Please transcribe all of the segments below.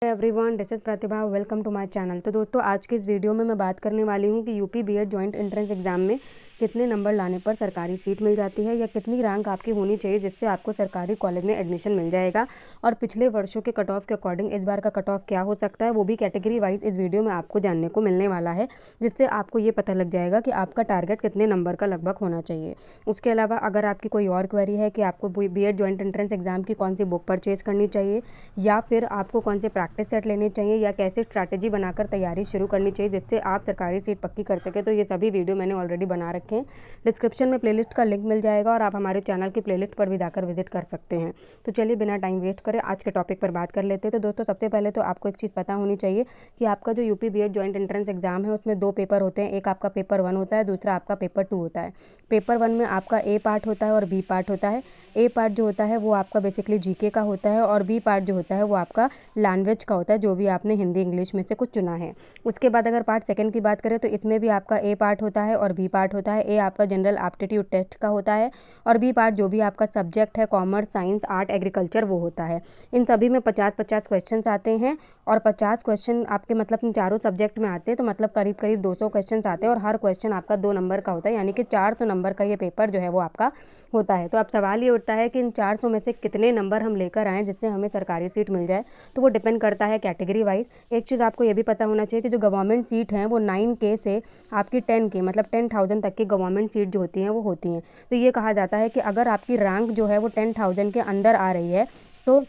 Everyone, this is Pratibha. Welcome to my channel. तो दोस्तों, आज के इस वीडियो में मैं बात करने वाली हूँ कि UP BEd joint entrance exam में कितने नंबर लाने पर सरकारी सीट मिल जाती है या कितनी रैंक आपकी होनी चाहिए जिससे आपको सरकारी कॉलेज में एडमिशन मिल जाएगा, और पिछले वर्षों के कट ऑफ के अकॉर्डिंग इस बार का कट ऑफ क्या हो सकता है, वो भी कैटेगरी वाइज इस वीडियो में आपको जानने को मिलने वाला है, जिससे आपको ये पता लग जाएगा कि आपका टारगेट कितने नंबर का लगभग होना चाहिए। उसके अलावा अगर आपकी कोई और क्वेरी है कि आपको बीएड जॉइंट एंट्रेंस एग्जाम की कौन सी बुक परचेज करनी चाहिए या फिर आपको कौन से प्रैक्टिस सेट लेने चाहिए या कैसे स्ट्रैटेजी बनाकर तैयारी शुरू करनी चाहिए जिससे आप सरकारी सीट पक्की कर सके, तो ये सभी वीडियो मैंने ऑलरेडी बना रखे हैं। डिस्क्रिप्शन में प्लेलिस्ट का लिंक मिल जाएगा और आप हमारे चैनल की प्लेलिस्ट पर भी जाकर विजिट कर सकते हैं। तो चलिए बिना टाइम वेस्ट करें आज के टॉपिक पर बात कर लेते हैं। तो दोस्तों, सबसे पहले तो आपको एक चीज़ पता होनी चाहिए कि आपका जो UP BEd joint entrance exam है उसमें 2 पेपर होते हैं। एक आपका पेपर 1 होता है, दूसरा आपका पेपर 2 होता है। पेपर 1 में आपका ए पार्ट होता है और बी पार्ट होता है। ए पार्ट जो होता है वो आपका बेसिकली जीके का होता है और बी पार्ट जो होता है वो आपका लैंग्वेज का होता है, जो भी आपने हिंदी इंग्लिश में से कुछ चुना है। उसके बाद अगर पार्ट सेकंड की बात करें तो इसमें भी आपका ए पार्ट होता है और बी पार्ट होता है। ए आपका जनरल एप्टीट्यूड टेस्ट का होता है और बी पार्ट जो भी आपका सब्जेक्ट है, कॉमर्स, साइंस, आर्ट, एग्रीकल्चर, वो होता है। इन सभी में 50-50 क्वेश्चन आते हैं और 50 क्वेश्चन आपके मतलब इन चारों सब्जेक्ट में आते हैं, तो मतलब करीब करीब 200 क्वेश्चन आते हैं और हर क्वेश्चन आपका 2 नंबर का होता है, यानी कि 400 नंबर का ये पेपर जो है वो आपका होता है। तो अब सवाल ये उठता है कि इन 400 में से कितने नंबर हम लेकर आएँ जिससे हमें सरकारी सीट मिल जाए। तो वो डिपेंड करता है कैटेगरी वाइज। एक चीज़ आपको ये भी पता होना चाहिए कि जो गवर्नमेंट सीट हैं वो 9K से आपकी 10K मतलब 10,000 तक की गवर्नमेंट सीट जो होती हैं वो होती हैं। तो ये कहा जाता है कि अगर आपकी रैंक जो है वो 10,000 के अंदर आ रही है तो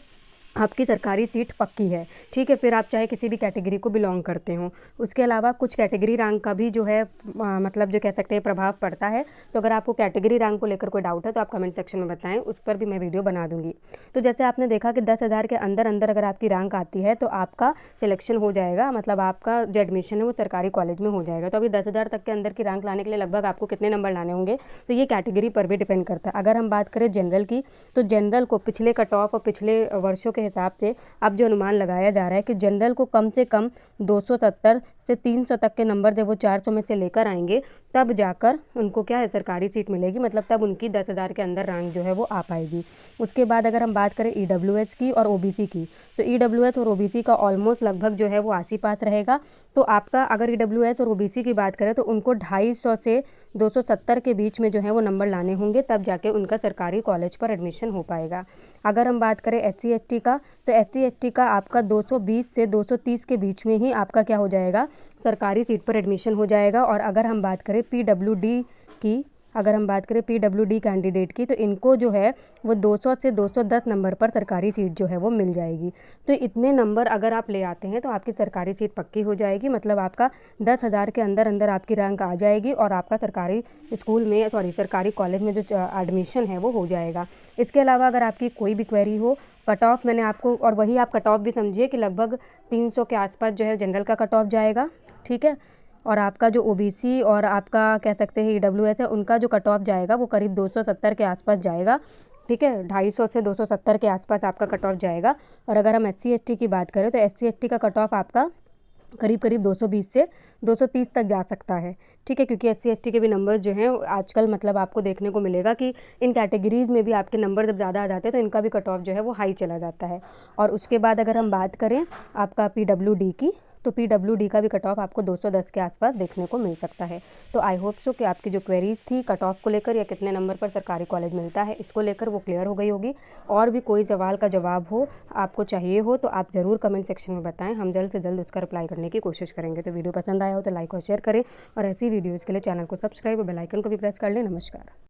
आपकी सरकारी सीट पक्की है। ठीक है, फिर आप चाहे किसी भी कैटेगरी को बिलोंग करते हो। उसके अलावा कुछ कैटेगरी रैंक का भी जो है मतलब जो कह सकते हैं प्रभाव पड़ता है। तो अगर आपको कैटेगरी रैंक को लेकर कोई डाउट है तो आप कमेंट सेक्शन में बताएं, उस पर भी मैं वीडियो बना दूंगी। तो जैसे आपने देखा कि 10,000 के अंदर अंदर अगर आपकी रैंक आती है तो आपका सिलेक्शन हो जाएगा, मतलब आपका जो एडमिशन है वो सरकारी कॉलेज में हो जाएगा। तो अभी 10,000 तक के अंदर की रैंक लाने के लिए लगभग आपको कितने नंबर लाने होंगे, तो ये कैटेगरी पर भी डिपेंड करता है। अगर हम बात करें जनरल की, तो जनरल को पिछले कट ऑफ और पिछले वर्षों के हिसाब से अब जो अनुमान लगाया जा रहा है कि जनरल को कम से कम 270 से 300 तक के नंबर जब वो 400 में से लेकर आएंगे तब जाकर उनको क्या है सरकारी सीट मिलेगी, मतलब तब उनकी 10,000 के अंदर रैंक जो है वो आ पाएगी। उसके बाद अगर हम बात करें ईडब्ल्यूएस की और ओबीसी की, तो ईडब्ल्यूएस और ओबीसी का ऑलमोस्ट लगभग जो है वो आस ही पास रहेगा। तो आपका अगर ईडब्ल्यूएस और ओबीसी की बात करें तो उनको 250 से 270 के बीच में जो है वो नंबर लाने होंगे, तब जाके उनका सरकारी कॉलेज पर एडमिशन हो पाएगा। अगर हम बात करें एससी एसटी का, तो एससी एसटी का आपका 220 से 230 के बीच में ही आपका क्या हो जाएगा, सरकारी सीट पर एडमिशन हो जाएगा। और अगर हम बात करें पीडब्ल्यूडी की, अगर हम बात करें पीडब्ल्यूडी कैंडिडेट की, तो इनको जो है वो 200 से 210 नंबर पर सरकारी सीट जो है वो मिल जाएगी। तो इतने नंबर अगर आप ले आते हैं तो आपकी सरकारी सीट पक्की हो जाएगी, मतलब आपका 10,000 के अंदर अंदर आपकी रैंक आ जाएगी और आपका सरकारी स्कूल में सरकारी कॉलेज में जो एडमिशन है वो हो जाएगा। इसके अलावा अगर आपकी कोई भी क्वेरी हो, कट ऑफ मैंने आपको, और वही आप कट ऑफ भी समझिए कि लगभग 300 के आसपास जो है जनरल का कट ऑफ जाएगा। ठीक है, और आपका जो ओबीसी और आपका कह सकते हैं ईडब्ल्यूएस है उनका जो कट ऑफ जाएगा वो करीब 270 के आसपास जाएगा। ठीक है, 250 से 270 के आसपास आपका कट ऑफ जाएगा। और अगर हम एससी एसटी की बात करें तो एससी एसटी का कट ऑफ आपका करीब करीब 220 से 230 तक जा सकता है। ठीक है, क्योंकि एससी एसटी के भी नंबर्स जो हैं आजकल मतलब आपको देखने को मिलेगा कि इन कैटेगरीज़ में भी आपके नंबर जब ज़्यादा आ जाते हैं तो इनका भी कट ऑफ जो है वो हाई चला जाता है। और उसके बाद अगर हम बात करें आपका पीडब्ल्यूडी की, तो पीडब्ल्यूडी का भी कट ऑफ आपको 210 के आसपास देखने को मिल सकता है। तो आई होप सो कि आपकी जो क्वेरीज थी कट ऑफ को लेकर या कितने नंबर पर सरकारी कॉलेज मिलता है इसको लेकर वो क्लियर हो गई होगी। और भी कोई सवाल का जवाब हो आपको चाहिए हो तो आप ज़रूर कमेंट सेक्शन में बताएं, हम जल्द से जल्द उसका रिप्लाई करने की कोशिश करेंगे। तो वीडियो पसंद आया हो तो लाइक और शेयर करें और ऐसी वीडियोज़ के लिए चैनल को सब्सक्राइब और बेल आइकन को भी प्रेस कर लें। नमस्कार।